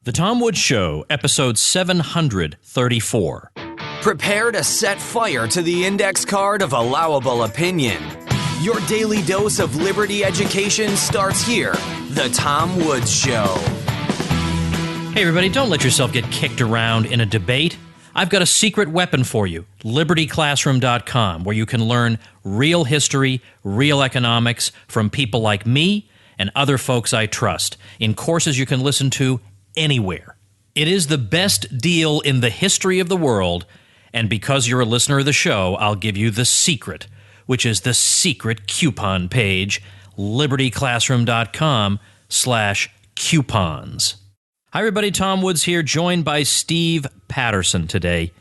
The Tom Woods Show, episode 734. Prepare to set fire to the index card of allowable opinion. Your daily dose of liberty education starts here. The Tom Woods Show. Hey everybody, don't let yourself get kicked around in a debate. I've got a secret weapon for you, libertyclassroom.com, where you can learn real history, real economics from people like me and other folks I trust in courses you can listen to anywhere. It is the best deal in the history of the world, and because you're a listener of the show, I'll give you the secret, which is the secret coupon page, libertyclassroom.com/coupons. Hi everybody, Tom Woods here, joined by Steve Patterson today.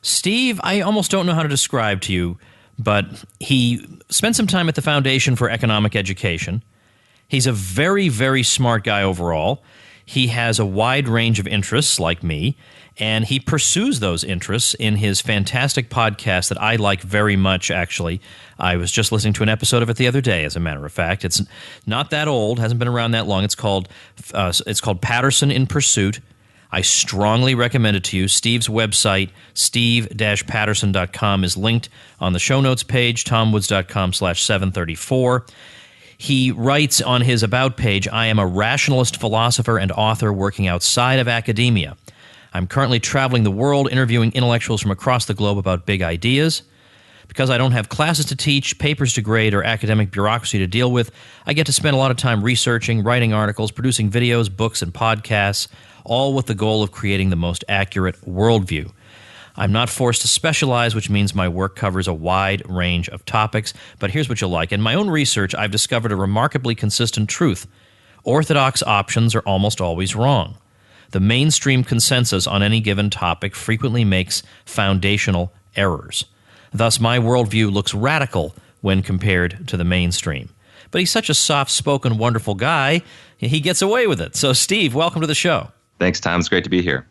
Steve, I almost don't know how to describe to you, but he spent some time at the Foundation for Economic Education. He's a very, very smart guy overall. He has a wide range of interests like me, and he pursues those interests in his fantastic podcast that I like very much, actually. I was just listening to an episode of it the other day, as a matter of fact. It's not that old, hasn't been around that long. It's called Patterson and Pursuit. I strongly recommend it to you. Steve's website, steve-patterson.com, is linked on the show notes page, tomwoods.com/734. He writes on his About page, I am a rationalist philosopher and author working outside of academia. I'm currently traveling the world interviewing intellectuals from across the globe about big ideas. Because I don't have classes to teach, papers to grade, or academic bureaucracy to deal with, I get to spend a lot of time researching, writing articles, producing videos, books, and podcasts, all with the goal of creating the most accurate worldview. I'm not forced to specialize, which means my work covers a wide range of topics. But here's what you'll like. In my own research, I've discovered a remarkably consistent truth. Orthodox options are almost always wrong. The mainstream consensus on any given topic frequently makes foundational errors. Thus, my worldview looks radical when compared to the mainstream. But he's such a soft-spoken, wonderful guy, he gets away with it. So, Steve, welcome to the show. Thanks, Tom. It's great to be here.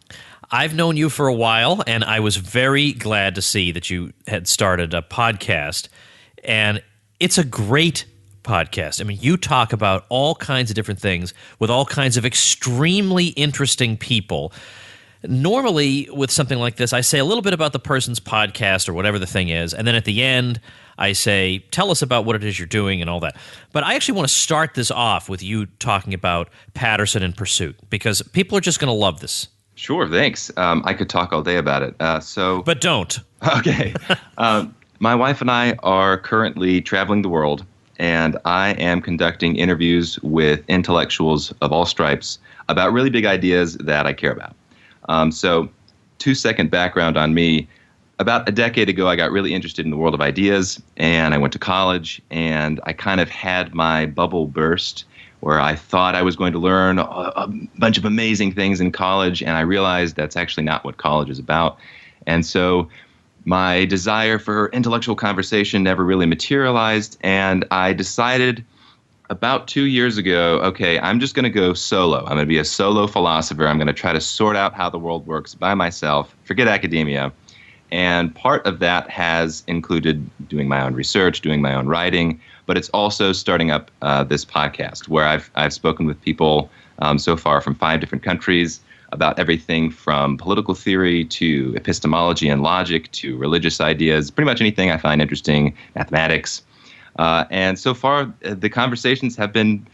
I've known you for a while, and I was very glad to see that you had started a podcast. And it's a great podcast. I mean, you talk about all kinds of different things with all kinds of extremely interesting people. Normally, with something like this, I say a little bit about the person's podcast or whatever the thing is, and then at the end, I say, tell us about what it is you're doing and all that. But I actually want to start this off with you talking about Patterson and Pursuit, because people are just going to love this. Sure, thanks. I could talk all day about it. But don't. Okay. My wife and I are currently traveling the world, and I am conducting interviews with intellectuals of all stripes about really big ideas that I care about. So 2-second background on me. About a decade ago, I got really interested in the world of ideas, and I went to college, and I kind of had my bubble burst where I thought I was going to learn a bunch of amazing things in college, and I realized that's actually not what college is about. And so my desire for intellectual conversation never really materialized, and I decided about 2 years ago, okay, I'm just going to go solo. I'm going to be a solo philosopher. I'm going to try to sort out how the world works by myself, forget academia. And part of that has included doing my own research, doing my own writing, but it's also starting up this podcast where I've spoken with people so far from 5 different countries about everything from political theory to epistemology and logic to religious ideas, pretty much anything I find interesting, mathematics. And so far, the conversations have been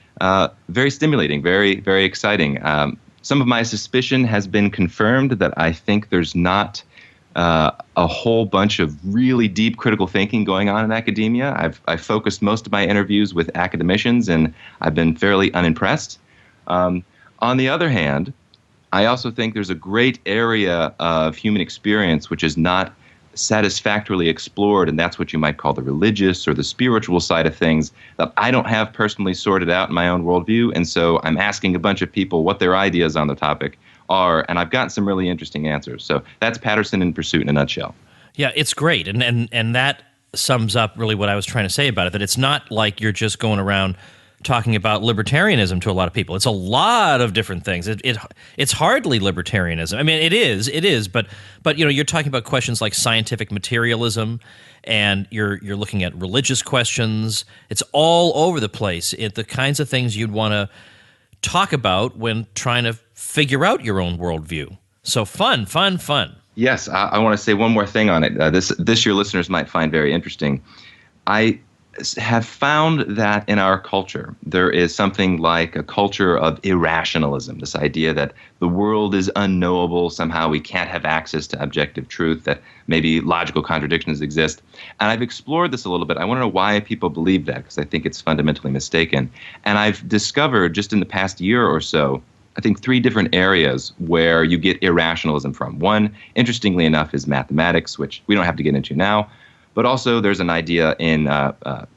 very stimulating, very, very exciting. Some of my suspicion has been confirmed that I think there's not a whole bunch of really deep critical thinking going on in academia. I've focused most of my interviews with academicians, and I've been fairly unimpressed. On the other hand, I also think there's a great area of human experience which is not satisfactorily explored, and that's what you might call the religious or the spiritual side of things that I don't have personally sorted out in my own worldview. And so I'm asking a bunch of people what their ideas on the topic are, and I've gotten some really interesting answers. So that's Patterson and Pursuit in a nutshell. Yeah, it's great. And that sums up really what I was trying to say about it, that it's not like you're just going around talking about libertarianism to a lot of people. It's a lot of different things. It's hardly libertarianism. I mean, it is, but you know, you're talking about questions like scientific materialism, and you're looking at religious questions. It's all over the place. The kinds of things you'd want to talk about when trying to figure out your own worldview. So fun. Yes, I want to say one more thing on it. This your listeners might find very interesting. I have found that in our culture, there is something like a culture of irrationalism, this idea that the world is unknowable, somehow we can't have access to objective truth, that maybe logical contradictions exist. And I've explored this a little bit. I want to know why people believe that, because I think it's fundamentally mistaken. And I've discovered just in the past year or so, I think 3 different areas where you get irrationalism from. One, interestingly enough, is mathematics, which we don't have to get into now. But also there's an idea in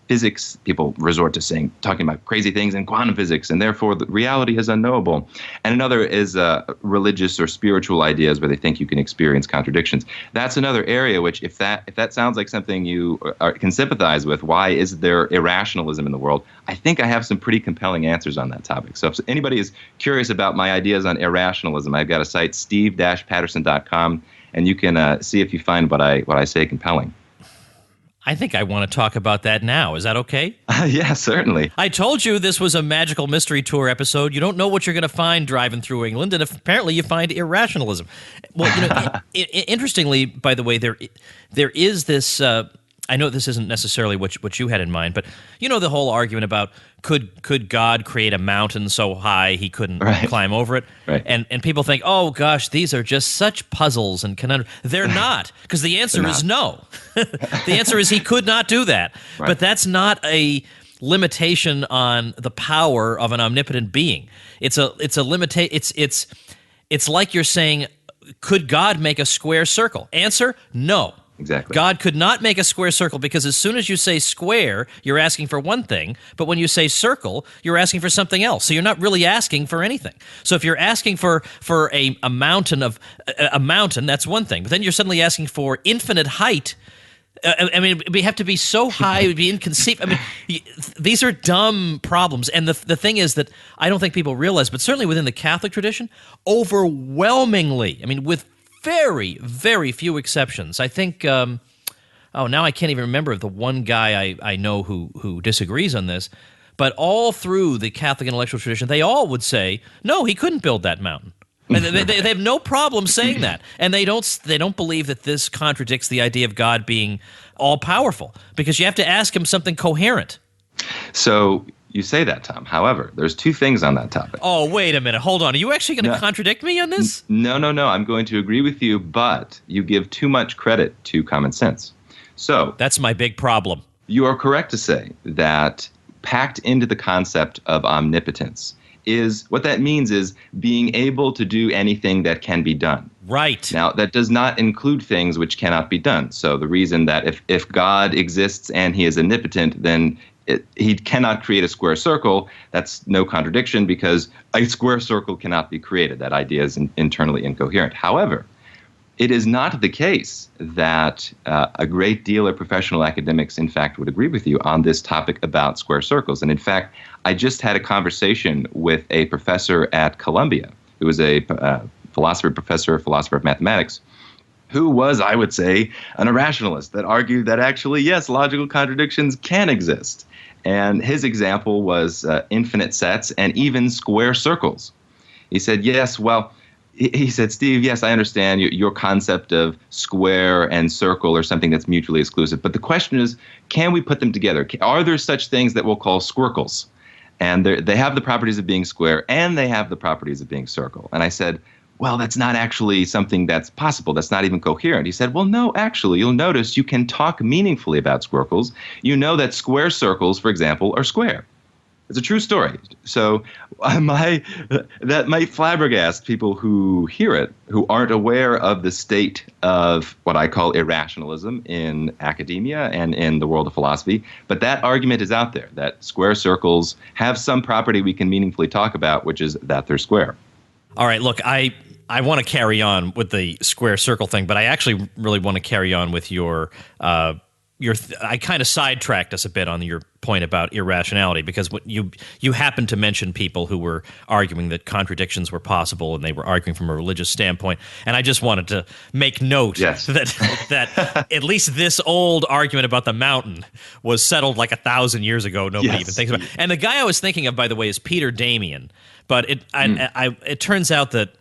physics. People resort to talking about crazy things in quantum physics, and therefore the reality is unknowable. And another is religious or spiritual ideas where they think you can experience contradictions. That's another area which, if that sounds like something you can sympathize with, why is there irrationalism in the world? I think I have some pretty compelling answers on that topic. So if anybody is curious about my ideas on irrationalism, I've got a site, steve-patterson.com, and you can see if you find what I say compelling. I think I want to talk about that now. Is that okay? Yeah, certainly. I told you this was a magical mystery tour episode. You don't know what you're going to find driving through England, and apparently you find irrationalism. Well, interestingly, by the way, there is this. I know this isn't necessarily what you had in mind, but you know the whole argument about could God create a mountain so high he couldn't climb over it? Right. And people think, oh gosh, these are just such puzzles and conundrums. They're not, because the answer is no. The answer is he could not do that. Right. But that's not a limitation on the power of an omnipotent being. It's a limitation. It's like you're saying, could God make a square circle? Answer, no. Exactly. God could not make a square circle, because as soon as you say square, you're asking for one thing, but when you say circle, you're asking for something else. So you're not really asking for anything. So if you're asking for a mountain, that's one thing. But then you're suddenly asking for infinite height. I mean, we have to be so high, it would be inconceivable. I mean, these are dumb problems. And the thing is that I don't think people realize, but certainly within the Catholic tradition, overwhelmingly, I mean, with very, very few exceptions. I think, now I can't even remember the one guy I know who disagrees on this, but all through the Catholic intellectual tradition, they all would say, no, he couldn't build that mountain. And they have no problem saying that. And they don't believe that this contradicts the idea of God being all-powerful, because you have to ask him something coherent. So you say that, Tom. However, there's 2 things on that topic. Oh, wait a minute. Hold on. Are you actually going to contradict me on this? No. I'm going to agree with you, but you give too much credit to common sense. So that's my big problem. You are correct to say that packed into the concept of omnipotence is what that means is being able to do anything that can be done. Right. Now, that does not include things which cannot be done. So the reason that if God exists and he is omnipotent, then he cannot create a square circle. That's no contradiction, because a square circle cannot be created. That idea is internally incoherent. However, it is not the case that a great deal of professional academics, in fact, would agree with you on this topic about square circles. And in fact, I just had a conversation with a professor at Columbia, who was a philosopher of mathematics, who was, I would say, an irrationalist that argued that actually, yes, logical contradictions can exist. And his example was infinite sets and even square circles. He said, yes, well, he said, Steve, yes, I understand your concept of square and circle or something that's mutually exclusive. But the question is, can we put them together? Are there such things that we'll call squircles? And they have the properties of being square and they have the properties of being circle. And I said, well, that's not actually something that's possible. That's not even coherent. He said, well, no, actually, you'll notice you can talk meaningfully about squircles. You know that square circles, for example, are square. It's a true story. So that might flabbergast people who hear it, who aren't aware of the state of what I call irrationalism in academia and in the world of philosophy. But that argument is out there, that square circles have some property we can meaningfully talk about, which is that they're square. All right, look, I want to carry on with the square circle thing, but I actually really want to carry on with your I kind of sidetracked us a bit on your point about irrationality, because what you happened to mention people who were arguing that contradictions were possible, and they were arguing from a religious standpoint. And I just wanted to make note that at least this old argument about the mountain was settled like 1,000 years ago. Nobody even thinks about it. And the guy I was thinking of, by the way, is Peter Damian. But it turns out that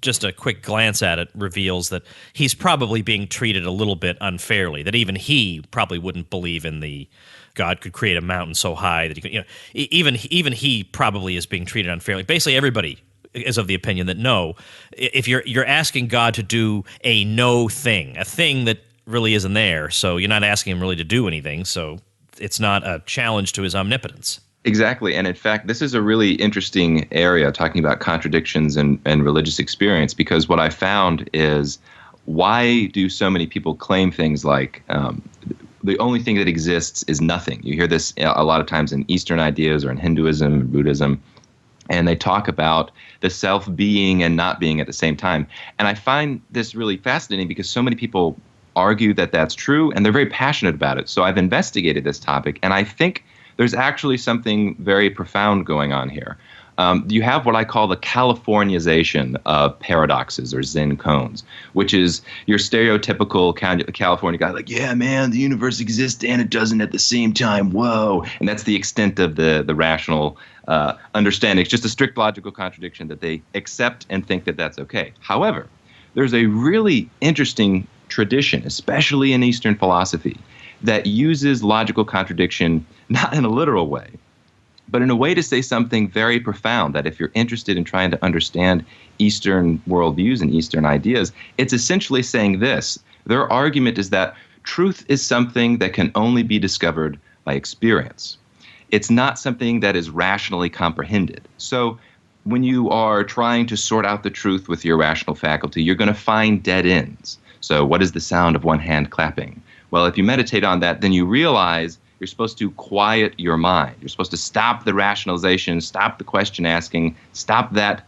just a quick glance at it reveals that he's probably being treated a little bit unfairly, that even he probably wouldn't believe in the God could create a mountain so high that he could, even he probably is being treated unfairly. Basically, everybody is of the opinion that no, if you're asking God to do a no thing, a thing that really isn't there, so you're not asking him really to do anything, so it's not a challenge to his omnipotence. Exactly. And in fact, this is a really interesting area, talking about contradictions and religious experience, because what I found is, why do so many people claim things like the only thing that exists is nothing? You hear this a lot of times in Eastern ideas or in Hinduism and Buddhism, and they talk about the self being and not being at the same time. And I find this really fascinating because so many people argue that that's true, and they're very passionate about it. So I've investigated this topic, and I think there's actually something very profound going on here. You have what I call the Californization of paradoxes, or Zen koans, which is your stereotypical California guy, like, yeah, man, the universe exists and it doesn't at the same time. Whoa. And that's the extent of the rational understanding. It's just a strict logical contradiction that they accept and think that that's okay. However, there's a really interesting tradition, especially in Eastern philosophy, that uses logical contradiction not in a literal way, but in a way to say something very profound, that if you're interested in trying to understand Eastern worldviews and Eastern ideas, it's essentially saying this. Their argument is that truth is something that can only be discovered by experience. It's not something that is rationally comprehended. So when you are trying to sort out the truth with your rational faculty, you're going to find dead ends. So what is the sound of one hand clapping? Well, if you meditate on that, then you realize you're supposed to quiet your mind. You're supposed to stop the rationalization, stop the question asking, stop that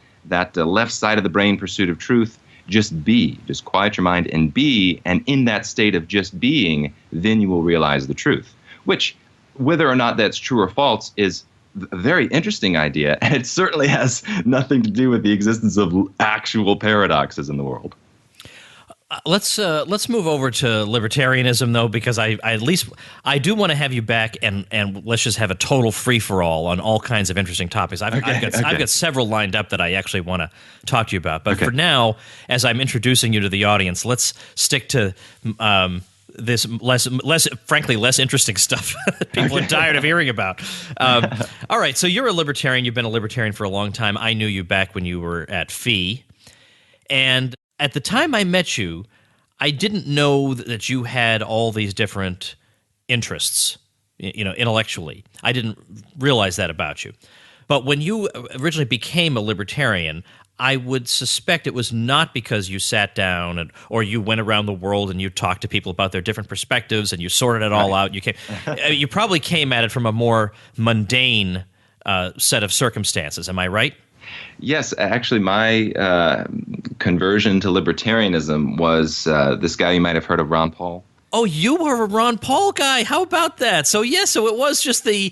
left side of the brain pursuit of truth. Just be. Just quiet your mind and be. And in that state of just being, then you will realize the truth. Which, whether or not that's true or false, is a very interesting idea. And it certainly has nothing to do with the existence of actual paradoxes in the world. Let's move over to libertarianism, though, because I do want to have you back, and let's just have a total free for all on all kinds of interesting topics. I've got several lined up that I actually want to talk to you about. But for now, as I'm introducing you to the audience, let's stick to this frankly less interesting stuff that people are tired of hearing about. All right, so you're a libertarian. You've been a libertarian for a long time. I knew you back when you were at FEE, and at the time I met you, I didn't know that you had all these different interests, intellectually. I didn't realize that about you. But when you originally became a libertarian, I would suspect it was not because you sat down or you went around the world and you talked to people about their different perspectives and you sorted it all out. You probably came at it from a more mundane set of circumstances. Am I right? Yes, actually, my conversion to libertarianism was this guy you might have heard of, Ron Paul. Oh, you were a Ron Paul guy. How about that? So, so it was just the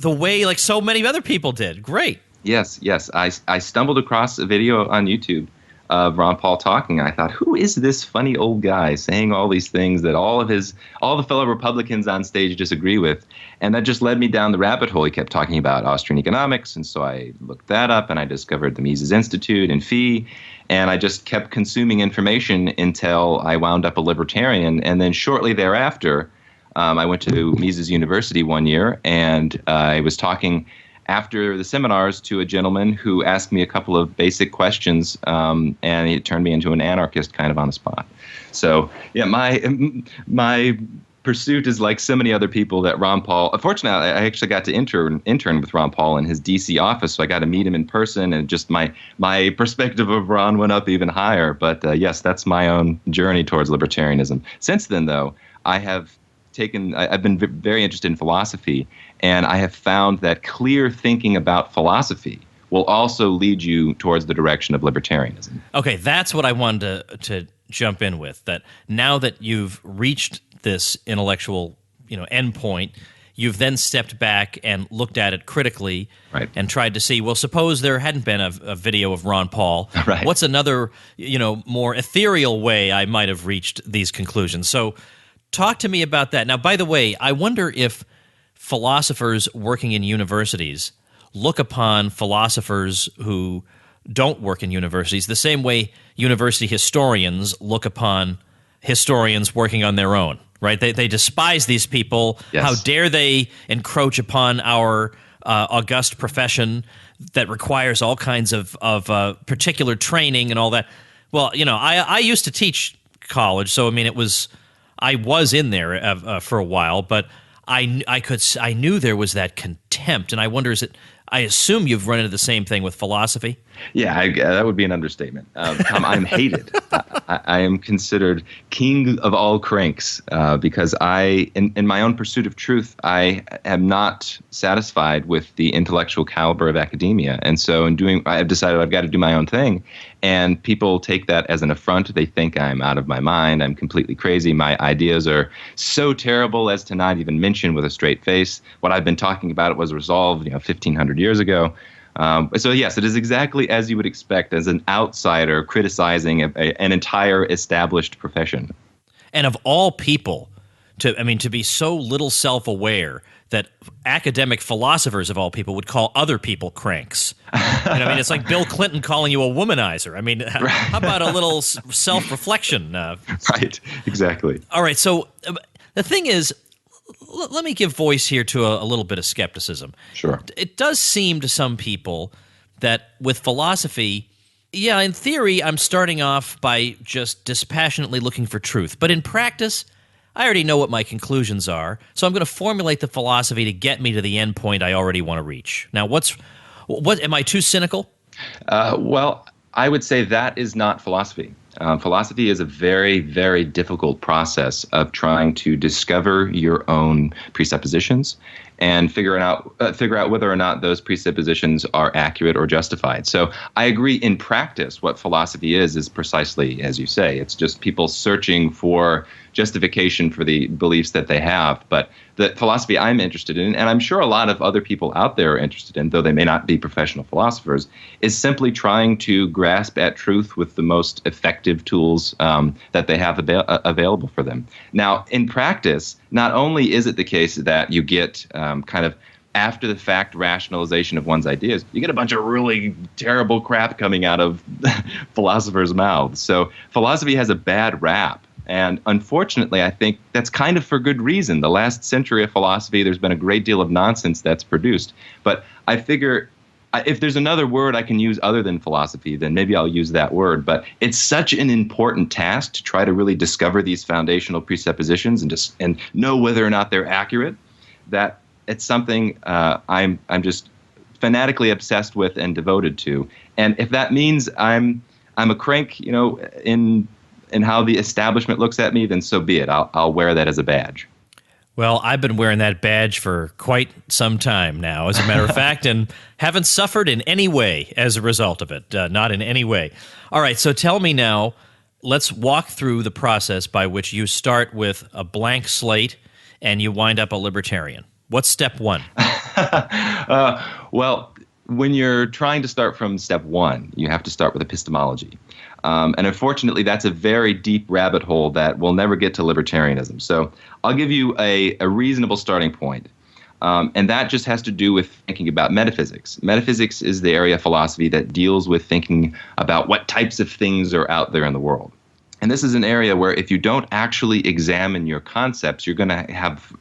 way like so many other people did. Great. Yes. I stumbled across a video on YouTube of Ron Paul talking. I thought, who is this funny old guy saying all these things that all the fellow Republicans on stage disagree with? And that just led me down the rabbit hole. He kept talking about Austrian economics, and so I looked that up, and I discovered the Mises Institute and FEE, and I just kept consuming information until I wound up a libertarian. And then shortly thereafter, I went to Mises University one year, and I was talking after the seminars to a gentleman who asked me a couple of basic questions, and he turned me into an anarchist kind of on the spot. So, yeah, my pursuit is like so many other people that Ron Paul. Unfortunately, I actually got to intern with Ron Paul in his D.C. office, so I got to meet him in person, and just my perspective of Ron went up even higher. But yes, that's my own journey towards libertarianism. Since then, though, I've been very interested in philosophy, and I have found that clear thinking about philosophy will also lead you towards the direction of libertarianism. Okay, that's what I wanted to jump in with, that now that you've reached this intellectual endpoint, you've then stepped back and looked at it critically Right. and tried to see, well, suppose there hadn't been a video of Ron Paul. Right. What's another, more ethereal way I might have reached these conclusions? So talk to me about that. Now, by the way, I wonder if philosophers working in universities look upon philosophers who don't work in universities the same way university historians look upon historians working on their own, right? They despise these people. Yes. How dare they encroach upon our august profession that requires all kinds of particular training and all that. Well, I used to teach college, so I mean, I was in there for a while, but I knew there was that contempt, and I wonder, I assume you've run into the same thing with philosophy? Yeah, that would be an understatement. Tom, I'm hated. I am considered king of all cranks because in my own pursuit of truth, I am not satisfied with the intellectual caliber of academia. And so I've decided I've got to do my own thing. And people take that as an affront. They think I'm out of my mind. I'm completely crazy. My ideas are so terrible as to not even mention with a straight face. What I've been talking about was resolved 1,500 years ago. So yes, it is exactly as you would expect as an outsider criticizing an entire established profession. And of all people, to be so little self-aware that academic philosophers of all people would call other people cranks. It's like Bill Clinton calling you a womanizer. How about a little self-reflection? Right, exactly. All right, so the thing is, let me give voice here to a little bit of skepticism. Sure. It does seem to some people that with philosophy, yeah, in theory, I'm starting off by just dispassionately looking for truth. But in practice, I already know what my conclusions are, so I'm going to formulate the philosophy to get me to the end point I already want to reach. Now, what am I too cynical? Well, I would say that is not philosophy. Philosophy is a very, very difficult process of trying to discover your own presuppositions and figure out whether or not those presuppositions are accurate or justified. So I agree in practice what philosophy is precisely as you say. It's just people searching for justification for the beliefs that they have. But the philosophy I'm interested in, and I'm sure a lot of other people out there are interested in, though they may not be professional philosophers, is simply trying to grasp at truth with the most effective tools that they have available for them. Now, in practice, not only is it the case that you get kind of after the fact rationalization of one's ideas, you get a bunch of really terrible crap coming out of philosophers' mouths. So philosophy has a bad rap. And unfortunately, I think that's kind of for good reason. The last century of philosophy, there's been a great deal of nonsense that's produced. But I figure if there's another word I can use other than philosophy, then maybe I'll use that word. But it's such an important task to try to really discover these foundational presuppositions and know whether or not they're accurate, that it's something I'm just fanatically obsessed with and devoted to. And if that means I'm a crank, in how the establishment looks at me, then so be it. I'll wear that as a badge. Well, I've been wearing that badge for quite some time now, as a matter of fact, and haven't suffered in any way as a result of it. Not in any way. All right, so tell me now, let's walk through the process by which you start with a blank slate and you wind up a libertarian. What's step one? Well, when you're trying to start from step one, you have to start with epistemology. And unfortunately, that's a very deep rabbit hole that will never get to libertarianism. So I'll give you a reasonable starting point. And that just has to do with thinking about metaphysics. Metaphysics is the area of philosophy that deals with thinking about what types of things are out there in the world. And this is an area where if you don't actually examine your concepts, you're going to have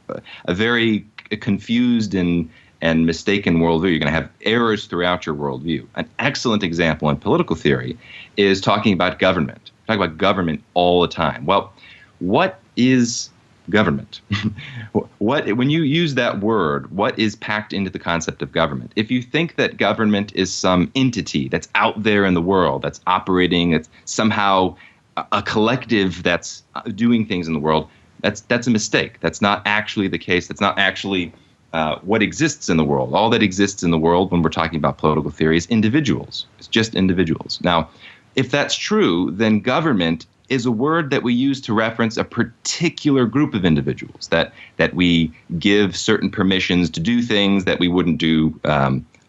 a very confused and mistaken worldview. You're going to have errors throughout your worldview. An excellent example in political theory is talking about government. We talk about government all the time. Well, what is government? When you use that word, what is packed into the concept of government? If you think that government is some entity that's out there in the world, that's operating, it's somehow a collective that's doing things in the world, that's a mistake. That's not actually the case. That's not actually what exists in the world. All that exists in the world when we're talking about political theory is individuals. It's just individuals. Now, if that's true, then government is a word that we use to reference a particular group of individuals, that we give certain permissions to do things that we wouldn't do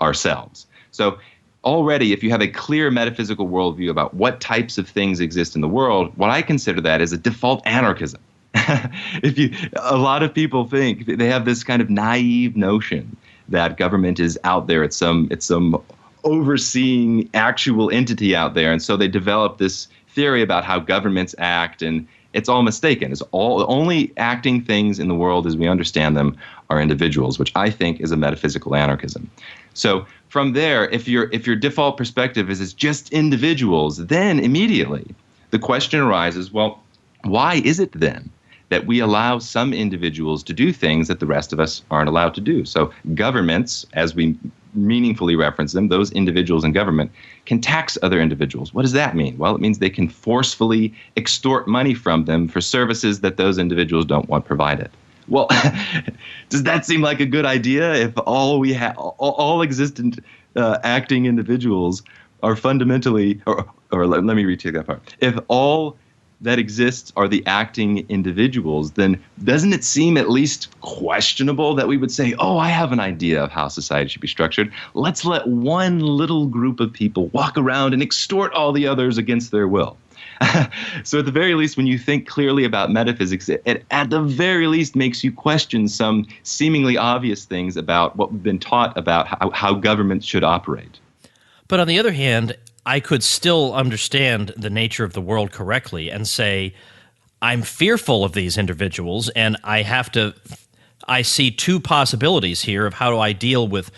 ourselves. So already, if you have a clear metaphysical worldview about what types of things exist in the world, what I consider that is a default anarchism. A lot of people think they have this kind of naive notion that government is out there. It's some overseeing actual entity out there, and so they develop this theory about how governments act, and it's all mistaken. It's all the only acting things in the world as we understand them are individuals, which I think is a metaphysical anarchism. So from there, if your default perspective is it's just individuals, then immediately the question arises, well, why is it then that we allow some individuals to do things that the rest of us aren't allowed to do? So governments, as we meaningfully reference them, those individuals in government can tax other individuals. What does that mean? Well, it means they can forcefully extort money from them for services that those individuals don't want provided. Well, does that seem like a good idea if all existent acting individuals are fundamentally, or let me retake that part. If all that exists are the acting individuals, then doesn't it seem at least questionable that we would say, oh, I have an idea of how society should be structured. Let's let one little group of people walk around and extort all the others against their will. So at the very least, when you think clearly about metaphysics, it at the very least makes you question some seemingly obvious things about what we've been taught about how governments should operate. But on the other hand, I could still understand the nature of the world correctly and say, I'm fearful of these individuals, and I see two possibilities here of how do I deal with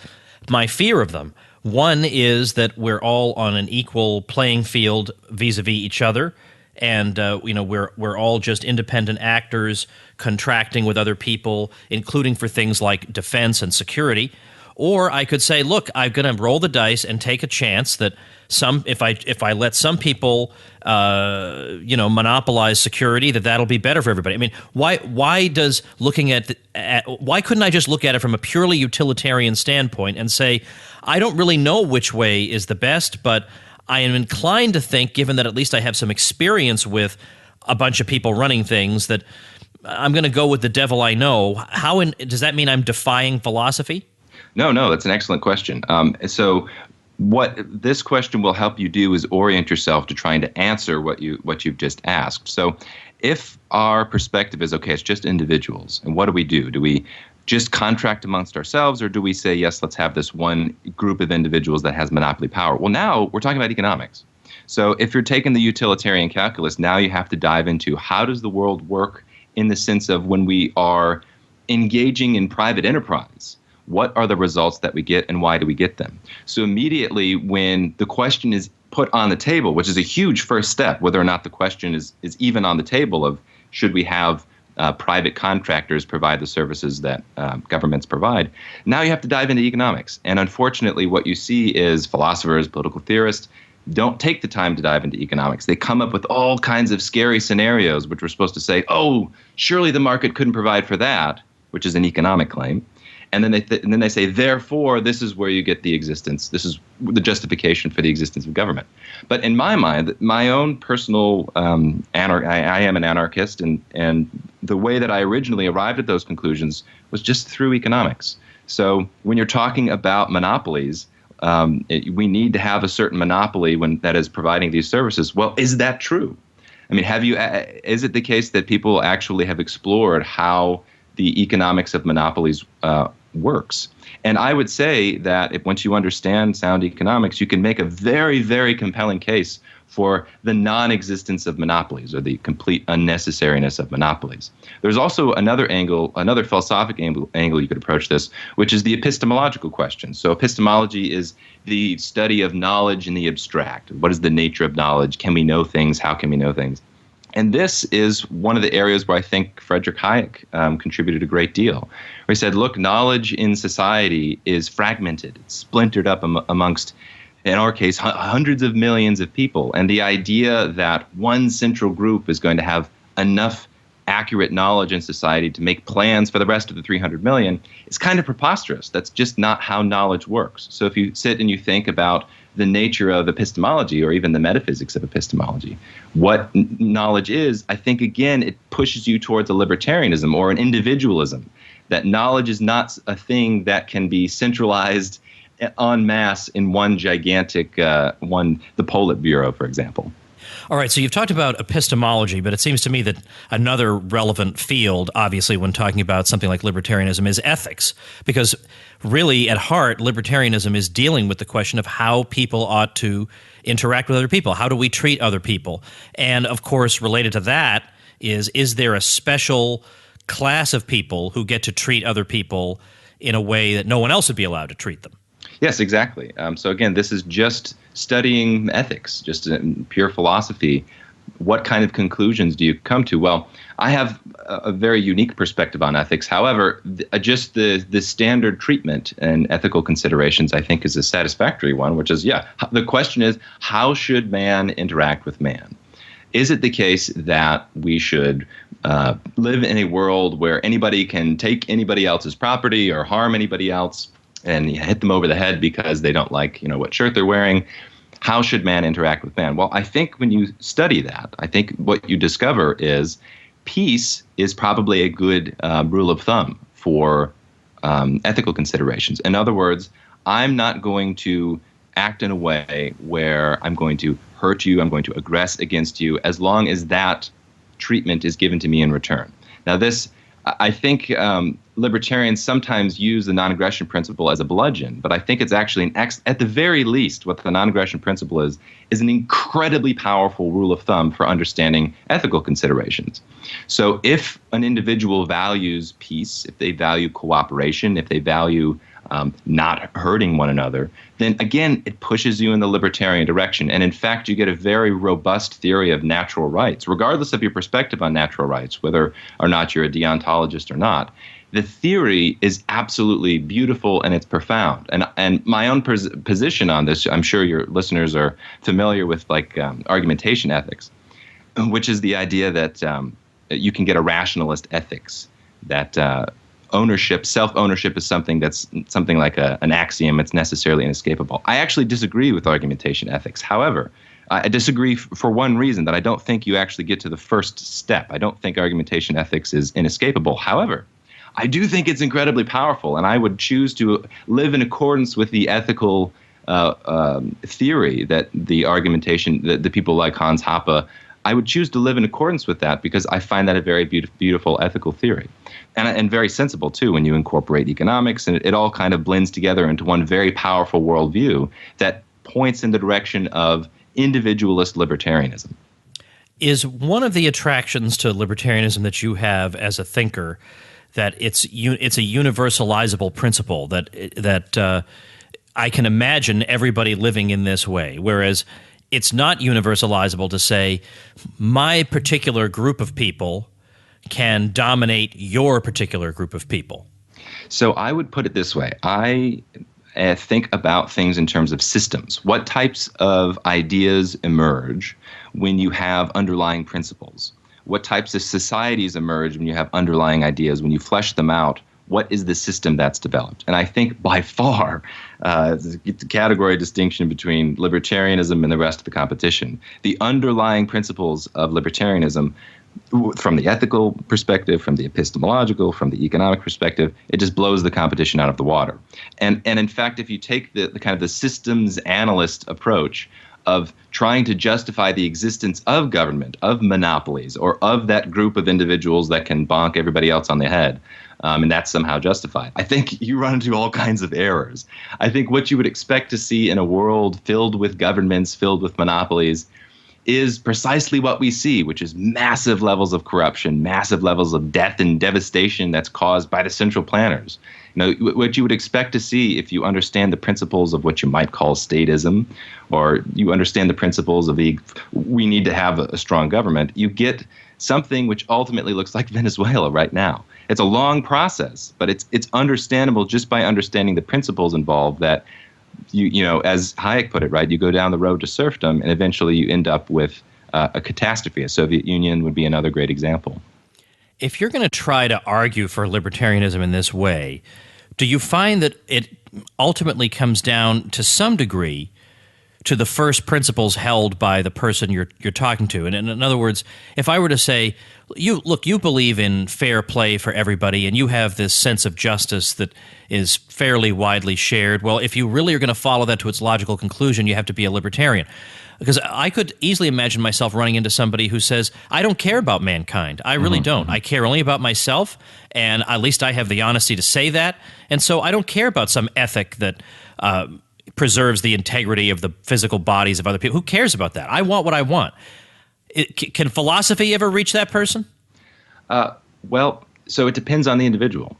my fear of them. One is that we're all on an equal playing field vis-a-vis each other, and we're all just independent actors contracting with other people, including for things like defense and security. Or I could say, look, I'm going to roll the dice and take a chance that if I let some people monopolize security, that'll be better for everybody. I mean, why couldn't I just look at it from a purely utilitarian standpoint and say, I don't really know which way is the best, but I am inclined to think, given that at least I have some experience with a bunch of people running things, that I'm going to go with the devil I know. Does that mean I'm defying philosophy? No, that's an excellent question. So what this question will help you do is orient yourself to trying to answer what you've just asked. So if our perspective is, okay, it's just individuals, and what do? Do we just contract amongst ourselves, or do we say, yes, let's have this one group of individuals that has monopoly power? Well, now we're talking about economics. So if you're taking the utilitarian calculus, now you have to dive into how does the world work in the sense of when we are engaging in private enterprise. What are the results that we get, and why do we get them? So immediately when the question is put on the table, which is a huge first step, whether or not the question is even on the table of should we have private contractors provide the services that governments provide, now you have to dive into economics. And unfortunately, what you see is philosophers, political theorists, don't take the time to dive into economics. They come up with all kinds of scary scenarios, which we're supposed to say, oh, surely the market couldn't provide for that, which is an economic claim. And then they say, therefore, this is where you get the existence. This is the justification for the existence of government. But in my mind, my own personal I am an anarchist, and the way that I originally arrived at those conclusions was just through economics. So when you're talking about monopolies, we need to have a certain monopoly that is providing these services. Well, is that true? I mean, is it the case that people actually have explored how the economics of monopolies works? And I would say that once you understand sound economics, you can make a very, very compelling case for the non-existence of monopolies, or the complete unnecessariness of monopolies. There's also another philosophic angle you could approach this, which is the epistemological question. So epistemology is the study of knowledge in the abstract. What is the nature of knowledge? Can we know things? How can we know things? And this is one of the areas where I think Friedrich Hayek contributed a great deal. Where he said, look, knowledge in society is fragmented. It's splintered up amongst, in our case, hundreds of millions of people. And the idea that one central group is going to have enough accurate knowledge in society to make plans for the rest of the 300 million is kind of preposterous. That's just not how knowledge works. So if you sit and you think about the nature of epistemology or even the metaphysics of epistemology. What knowledge is, I think, again, it pushes you towards a libertarianism or an individualism, that knowledge is not a thing that can be centralized en masse in one gigantic, the Politburo, for example. All right, so you've talked about epistemology, but it seems to me that another relevant field, obviously, when talking about something like libertarianism, is ethics. Because really, at heart, libertarianism is dealing with the question of how people ought to interact with other people. How do we treat other people? And, of course, related to that is there a special class of people who get to treat other people in a way that no one else would be allowed to treat them? Yes, exactly. So again, this is just studying ethics, just pure philosophy. What kind of conclusions do you come to? Well, I have a very unique perspective on ethics. However, just the standard treatment and ethical considerations, I think, is a satisfactory one, which is, the question is, how should man interact with man? Is it the case that we should live in a world where anybody can take anybody else's property or harm anybody else and hit them over the head because they don't like, what shirt they're wearing? How should man interact with man? Well, I think when you study that, I think what you discover is peace is probably a good rule of thumb for ethical considerations. In other words, I'm not going to act in a way where I'm going to hurt you, I'm going to aggress against you, as long as that treatment is given to me in return. Now, I think libertarians sometimes use the non-aggression principle as a bludgeon, but I think it's actually at the very least, what the non-aggression principle is an incredibly powerful rule of thumb for understanding ethical considerations. So if an individual values peace, if they value cooperation, if they value not hurting one another, then again, it pushes you in the libertarian direction. And in fact, you get a very robust theory of natural rights, regardless of your perspective on natural rights, whether or not you're a deontologist or not. The theory is absolutely beautiful and it's profound. And my own position on this, I'm sure your listeners are familiar with argumentation ethics, which is the idea that you can get a rationalist ethics, that self-ownership is something that's something like an axiom. It's necessarily inescapable. I actually disagree with argumentation ethics. However, I disagree for one reason, that I don't think you actually get to the first step. I don't think argumentation ethics is inescapable. However, I do think it's incredibly powerful, and I would choose to live in accordance with the ethical theory that the people like Hans Hoppe, I would choose to live in accordance with that because I find that a very beautiful ethical theory. And very sensible, too, when you incorporate economics, and it all kind of blends together into one very powerful worldview that points in the direction of individualist libertarianism. Is one of the attractions to libertarianism that you have as a thinker that it's a universalizable principle, that I can imagine everybody living in this way, whereas it's not universalizable to say my particular group of people can dominate your particular group of people? So I would put it this way. I think about things in terms of systems. What types of ideas emerge when you have underlying principles? What types of societies emerge when you have underlying ideas? When you flesh them out, what is the system that's developed? And I think by far, the category distinction between libertarianism and the rest of the competition, the underlying principles of libertarianism, from the ethical perspective, from the epistemological, from the economic perspective, it just blows the competition out of the water. And in fact, if you take the kind of the systems analyst approach of trying to justify the existence of government, of monopolies, or of that group of individuals that can bonk everybody else on the head, and that's somehow justified, I think you run into all kinds of errors. I think what you would expect to see in a world filled with governments, filled with monopolies, is precisely what we see, which is massive levels of corruption, massive levels of death and devastation that's caused by the central planners. What you would expect to see if you understand the principles of what you might call statism, or you understand the principles of we need to have a strong government, you get something which ultimately looks like Venezuela right now. It's a long process, but it's understandable just by understanding the principles involved, that you know, as Hayek put it, right, you go down the road to serfdom and eventually you end up with a catastrophe. A Soviet Union would be another great example. If you're going to try to argue for libertarianism in this way, do you find that it ultimately comes down to some degree to the first principles held by the person you're talking to. And in other words, if I were to say, you believe in fair play for everybody, and you have this sense of justice that is fairly widely shared. Well, if you really are going to follow that to its logical conclusion, you have to be a libertarian. Because I could easily imagine myself running into somebody who says, I don't care about mankind. I really don't. I care only about myself, and at least I have the honesty to say that. And so I don't care about some ethic that preserves the integrity of the physical bodies of other people. Who cares about that? I want what I want. Can philosophy ever reach that person? Well, so it depends on the individual.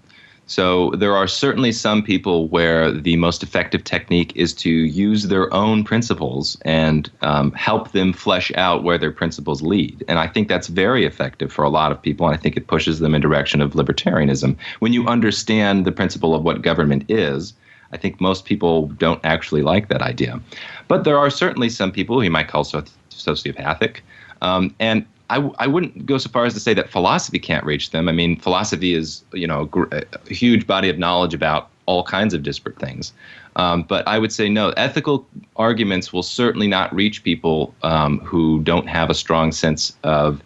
So there are certainly some people where the most effective technique is to use their own principles and help them flesh out where their principles lead. And I think that's very effective for a lot of people, and I think it pushes them in direction of libertarianism. When you understand the principle of what government is, I think most people don't actually like that idea. But there are certainly some people who you might call sociopathic. And I wouldn't go so far as to say that philosophy can't reach them. I mean, philosophy is, a huge body of knowledge about all kinds of disparate things. But I would say no, ethical arguments will certainly not reach people who don't have a strong sense of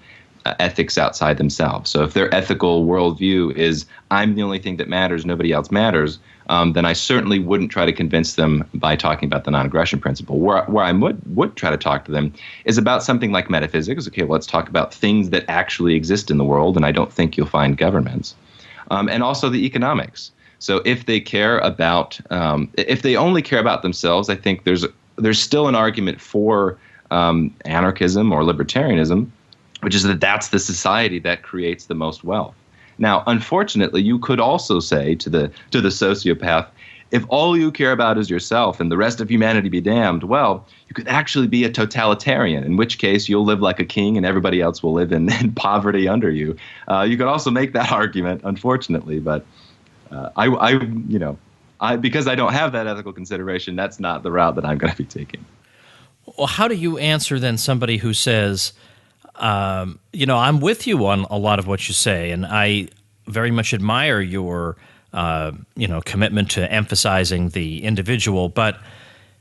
ethics outside themselves. So if their ethical worldview is, I'm the only thing that matters, nobody else matters, then I certainly wouldn't try to convince them by talking about the non-aggression principle. Where I would try to talk to them is about something like metaphysics. Okay, well, let's talk about things that actually exist in the world, and I don't think you'll find governments. And also the economics. So if they care about, if they only care about themselves, I think there's still an argument for anarchism or libertarianism, which is that that's the society that creates the most wealth. Now, unfortunately, you could also say to the sociopath, if all you care about is yourself and the rest of humanity be damned, well, you could actually be a totalitarian, in which case you'll live like a king and everybody else will live in poverty under you. You could also make that argument, unfortunately, but because I don't have that ethical consideration, that's not the route that I'm going to be taking. Well, how do you answer then somebody who says, I'm with you on a lot of what you say, and I very much admire your, commitment to emphasizing the individual. But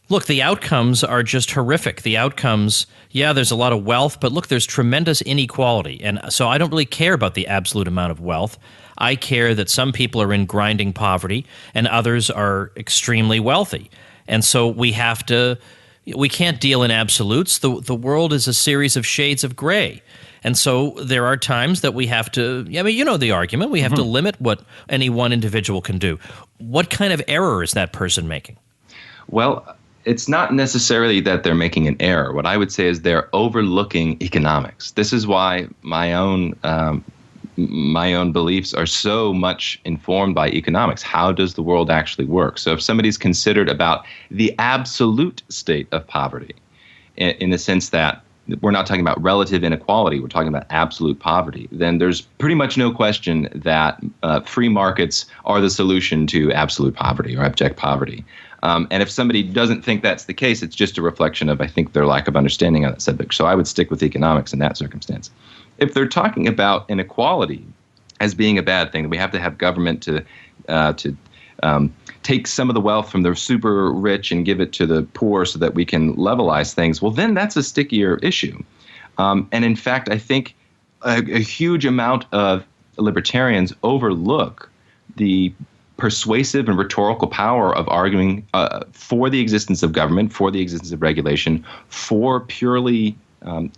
look, the outcomes are just horrific. The outcomes, there's a lot of wealth, but look, there's tremendous inequality. And so I don't really care about the absolute amount of wealth. I care that some people are in grinding poverty and others are extremely wealthy. And so we can't deal in absolutes. The world is a series of shades of gray. And so there are times that we have to, the argument, we have to limit what any one individual can do. What kind of error is that person making? Well, it's not necessarily that they're making an error. What I would say is they're overlooking economics. This is why my own beliefs are so much informed by economics. How does the world actually work? So if somebody's considered about the absolute state of poverty, in the sense that we're not talking about relative inequality, we're talking about absolute poverty, then there's pretty much no question that free markets are the solution to absolute poverty or abject poverty. And if somebody doesn't think that's the case, it's just a reflection of, I think, their lack of understanding on that subject. So I would stick with economics in that circumstance. If they're talking about inequality as being a bad thing, that we have to have government to take some of the wealth from the super rich and give it to the poor so that we can levelize things, well, then that's a stickier issue. And in fact, I think a huge amount of libertarians overlook the persuasive and rhetorical power of arguing for the existence of government, for the existence of regulation, for purely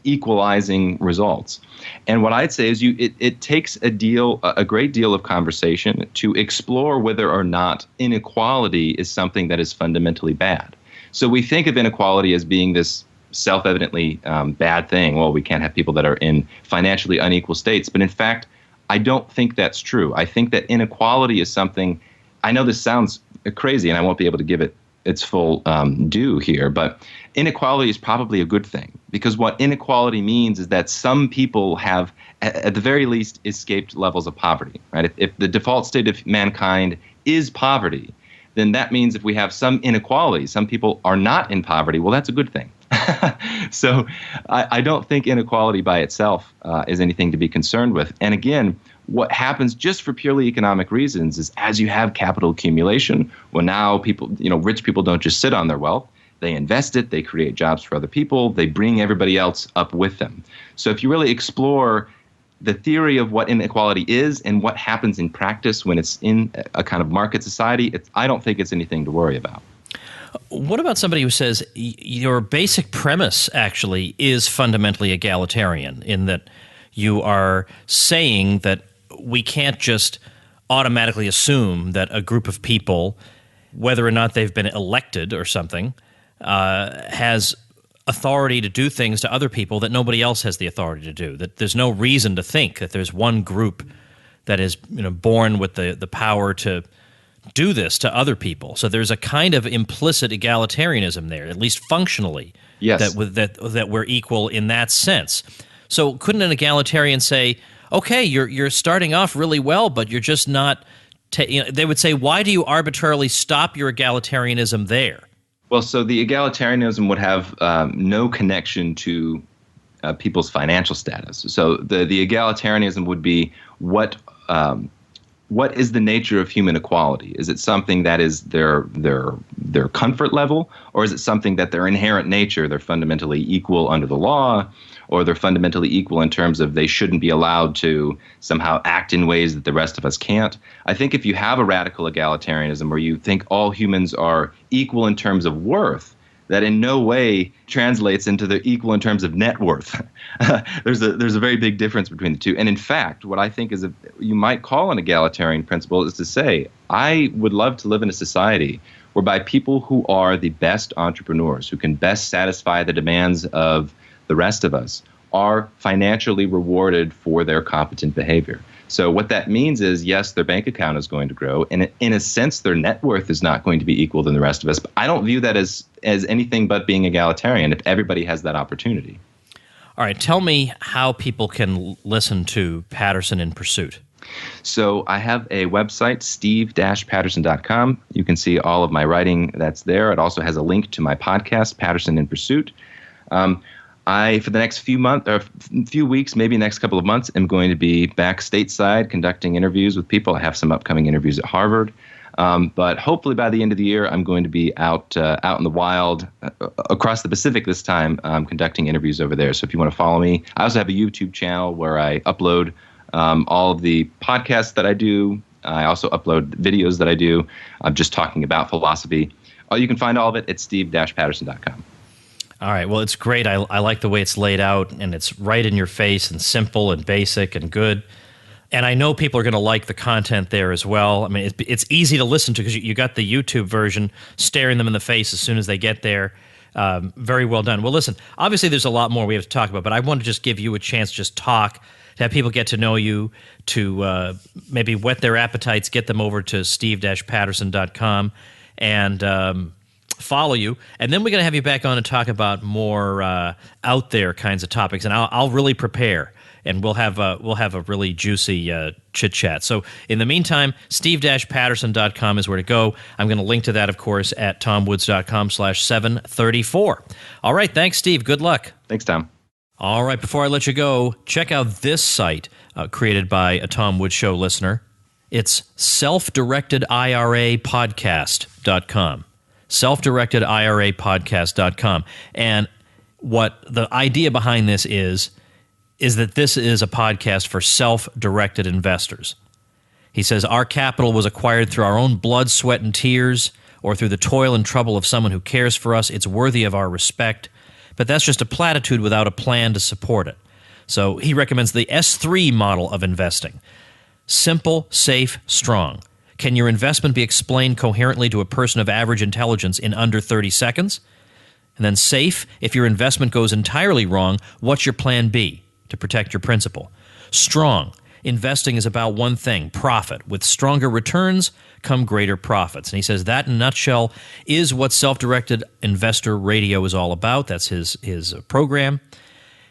equalizing results. And what I'd say is it takes a great deal of conversation to explore whether or not inequality is something that is fundamentally bad. So we think of inequality as being this self-evidently bad thing. Well, we can't have people that are in financially unequal states. But in fact, I don't think that's true. I think that inequality is something, I know this sounds crazy and I won't be able to give it its full due here, but inequality is probably a good thing, because what inequality means is that some people have, at the very least, escaped levels of poverty, right? If the default state of mankind is poverty, then that means if we have some inequality, some people are not in poverty, well, that's a good thing. So I don't think inequality by itself is anything to be concerned with. And again, what happens just for purely economic reasons is as you have capital accumulation, well, now people, rich people don't just sit on their wealth. they invest it, they create jobs for other people, they bring everybody else up with them. So if you really explore the theory of what inequality is and what happens in practice when it's in a kind of market society, I don't think it's anything to worry about. What about somebody who says your basic premise actually is fundamentally egalitarian, in that you are saying that we can't just automatically assume that a group of people, whether or not they've been elected or something, has authority to do things to other people that nobody else has the authority to do, that there's no reason to think that there's one group that is born with the power to do this to other people. So there's a kind of implicit egalitarianism there, at least functionally, yes, that we're equal in that sense. So couldn't an egalitarian say, okay, you're starting off really well, but you're just not they would say, why do you arbitrarily stop your egalitarianism there? Well, so the egalitarianism would have no connection to people's financial status. So the egalitarianism would be what is the nature of human equality? Is it something that is their comfort level, or is it something that their inherent nature, they're fundamentally equal under the law, or they're fundamentally equal in terms of they shouldn't be allowed to somehow act in ways that the rest of us can't? I think if you have a radical egalitarianism where you think all humans are equal in terms of worth, that in no way translates into the equal in terms of net worth. There's a very big difference between the two. And in fact, what I think is you might call an egalitarian principle is to say, I would love to live in a society whereby people who are the best entrepreneurs, who can best satisfy the demands of the rest of us, are financially rewarded for their competent behavior. So what that means is, yes, their bank account is going to grow, and in a sense, their net worth is not going to be equal than the rest of us. But I don't view that as anything but being egalitarian if everybody has that opportunity. All right, tell me how people can listen to Patterson and Pursuit. So I have a website, steve-patterson.com. You can see all of my writing that's there. It also has a link to my podcast, Patterson and Pursuit. For the next few weeks, maybe next couple of months, am going to be back stateside conducting interviews with people. I have some upcoming interviews at Harvard. But hopefully by the end of the year, I'm going to be out in the wild across the Pacific this time, conducting interviews over there. So if you want to follow me, I also have a YouTube channel where I upload all of the podcasts that I do. I also upload videos that I do. I'm just talking about philosophy. You can find all of it at steve-patterson.com. All right. Well, it's great. I like the way it's laid out, and it's right in your face and simple and basic and good. And I know people are going to like the content there as well. I mean, it's easy to listen to because you got the YouTube version staring them in the face as soon as they get there. Very well done. Well, listen, obviously there's a lot more we have to talk about, but I want to just give you a chance to just talk, to have people get to know you, to maybe whet their appetites, get them over to steve-patterson.com and follow you, and then we're going to have you back on and talk about more out there kinds of topics, and I'll really prepare, and we'll have a really juicy chit chat. So in the meantime, steve-patterson.com is where to go. I'm going to link to that, of course, at tomwoods.com/734. All right, thanks, Steve. Good luck. Thanks, Tom. All right, before I let you go, check out this site created by a Tom Woods Show listener. It's self-directedirapodcast.com. self-directedirapodcast.com. And what the idea behind this is that this is a podcast for self-directed investors. He says, our capital was acquired through our own blood, sweat, and tears, or through the toil and trouble of someone who cares for us. It's worthy of our respect, but that's just a platitude without a plan to support it. So he recommends the S3 model of investing. Simple, safe, strong. Can your investment be explained coherently to a person of average intelligence in under 30 seconds? And then safe, if your investment goes entirely wrong, what's your plan B to protect your principal? Strong, investing is about one thing, profit. With stronger returns come greater profits. And he says that in a nutshell is what Self-Directed Investor Radio is all about. That's his program.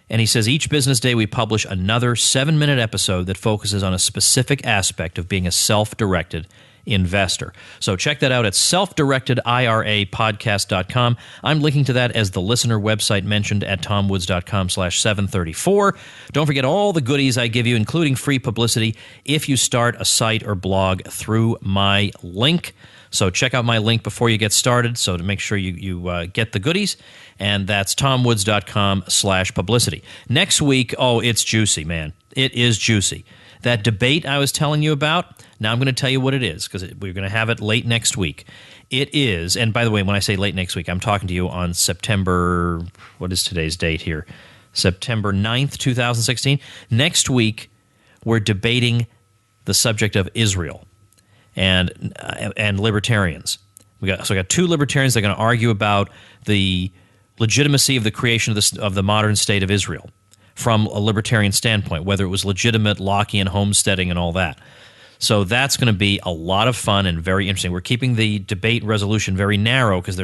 And he says each business day we publish another 7-minute episode that focuses on a specific aspect of being a self-directed investor. So check that out at selfdirectedirapodcast.com. I'm linking to that as the listener website mentioned at tomwoods.com/734. Don't forget all the goodies I give you, including free publicity, if you start a site or blog through my link. So check out my link before you get started, so to make sure you get the goodies. And that's tomwoods.com/publicity. Next week, it's juicy, man. It is juicy. That debate I was telling you about, now I'm going to tell you what it is, because we're going to have it late next week. It is, and by the way, when I say late next week, I'm talking to you on September, what is today's date here? September 9th, 2016. Next week, we're debating the subject of Israel and libertarians. We got two libertarians that are going to argue about the legitimacy of the creation of the modern state of Israel from a libertarian standpoint, whether it was legitimate, Lockean homesteading and all that. So that's going to be a lot of fun and very interesting. We're keeping the debate resolution very narrow because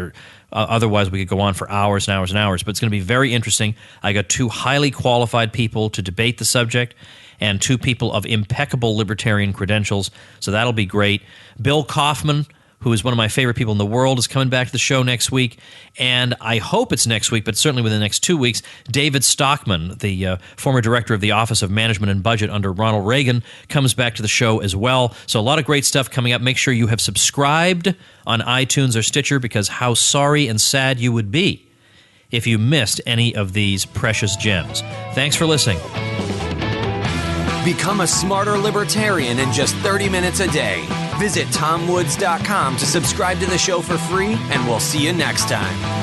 otherwise we could go on for hours and hours and hours, but it's going to be very interesting. I got two highly qualified people to debate the subject and two people of impeccable libertarian credentials, so that'll be great. Bill Kaufman, who is one of my favorite people in the world, is coming back to the show next week. And I hope it's next week, but certainly within the next 2 weeks, David Stockman, the former director of the Office of Management and Budget under Ronald Reagan, comes back to the show as well. So a lot of great stuff coming up. Make sure you have subscribed on iTunes or Stitcher, because how sorry and sad you would be if you missed any of these precious gems. Thanks for listening. Become a smarter libertarian in just 30 minutes a day. Visit tomwoods.com to subscribe to the show for free, and we'll see you next time.